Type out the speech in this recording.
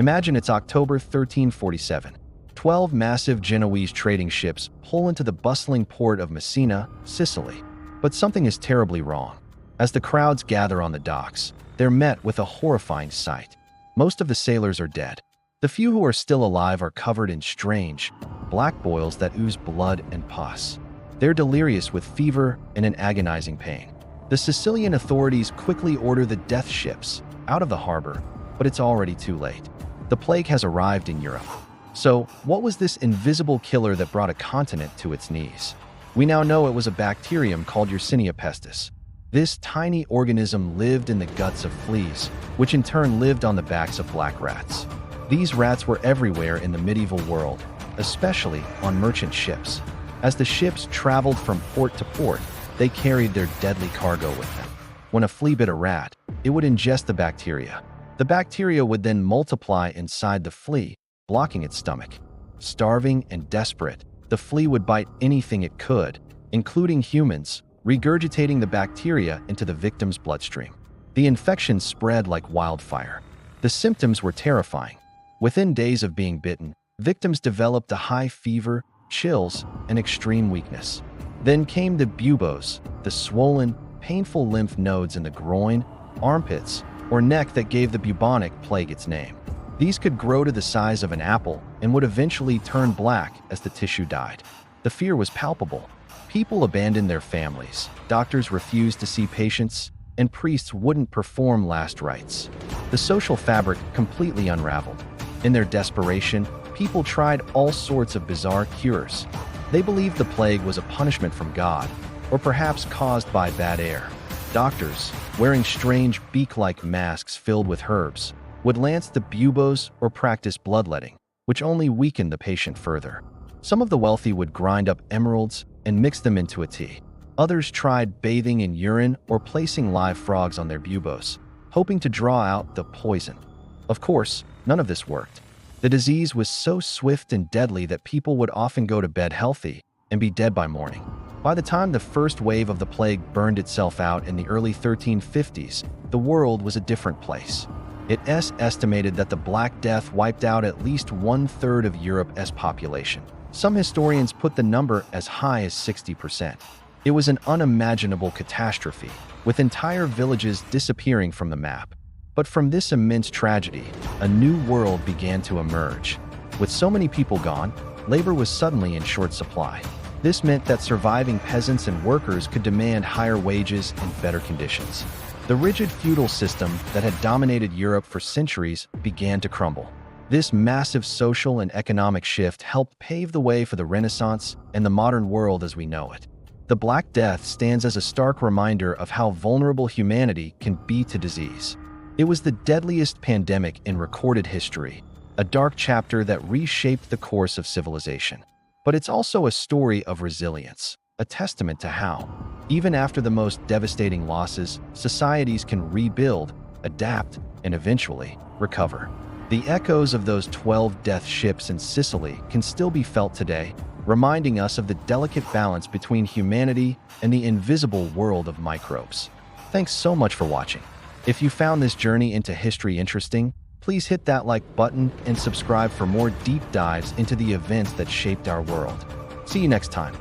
Imagine it's October 1347. 12 massive Genoese trading ships pull into the bustling port of Messina, Sicily. But something is terribly wrong. As the crowds gather on the docks, they're met with a horrifying sight. Most of the sailors are dead. The few who are still alive are covered in strange, black boils that ooze blood and pus. They're delirious with fever and an agonizing pain. The Sicilian authorities quickly order the death ships out of the harbor, but it's already too late. The plague has arrived in Europe. So, what was this invisible killer that brought a continent to its knees? We now know it was a bacterium called Yersinia pestis. This tiny organism lived in the guts of fleas, which in turn lived on the backs of black rats. These rats were everywhere in the medieval world, especially on merchant ships. As the ships traveled from port to port, they carried their deadly cargo with them. When a flea bit a rat, it would ingest the bacteria. The bacteria would then multiply inside the flea, blocking its stomach. Starving and desperate, the flea would bite anything it could, including humans, regurgitating the bacteria into the victim's bloodstream. The infection spread like wildfire. The symptoms were terrifying. Within days of being bitten, victims developed a high fever, chills, and extreme weakness. Then came the buboes, the swollen, painful lymph nodes in the groin, armpits, or neck that gave the bubonic plague its name. These could grow to the size of an apple and would eventually turn black as the tissue died. The fear was palpable. People abandoned their families, doctors refused to see patients, and priests wouldn't perform last rites. The social fabric completely unraveled. In their desperation, people tried all sorts of bizarre cures. They believed the plague was a punishment from God, or perhaps caused by bad air. Doctors, wearing strange beak-like masks filled with herbs, would lance the buboes or practice bloodletting, which only weakened the patient further. Some of the wealthy would grind up emeralds and mix them into a tea. Others tried bathing in urine or placing live frogs on their buboes, hoping to draw out the poison. Of course, none of this worked. The disease was so swift and deadly that people would often go to bed healthy and be dead by morning. By the time the first wave of the plague burned itself out in the early 1350s, the world was a different place. It's estimated that the Black Death wiped out at least 1/3 of Europe's population. Some historians put the number as high as 60%. It was an unimaginable catastrophe, with entire villages disappearing from the map. But from this immense tragedy, a new world began to emerge. With so many people gone, labor was suddenly in short supply. This meant that surviving peasants and workers could demand higher wages and better conditions. The rigid feudal system that had dominated Europe for centuries began to crumble. This massive social and economic shift helped pave the way for the Renaissance and the modern world as we know it. The Black Death stands as a stark reminder of how vulnerable humanity can be to disease. It was the deadliest pandemic in recorded history, a dark chapter that reshaped the course of civilization. But it's also a story of resilience, a testament to how, even after the most devastating losses, societies can rebuild, adapt, and eventually recover. The echoes of those 12 death ships in Sicily can still be felt today, reminding us of the delicate balance between humanity and the invisible world of microbes. Thanks so much for watching. If you found this journey into history interesting, please hit that like button and subscribe for more deep dives into the events that shaped our world. See you next time.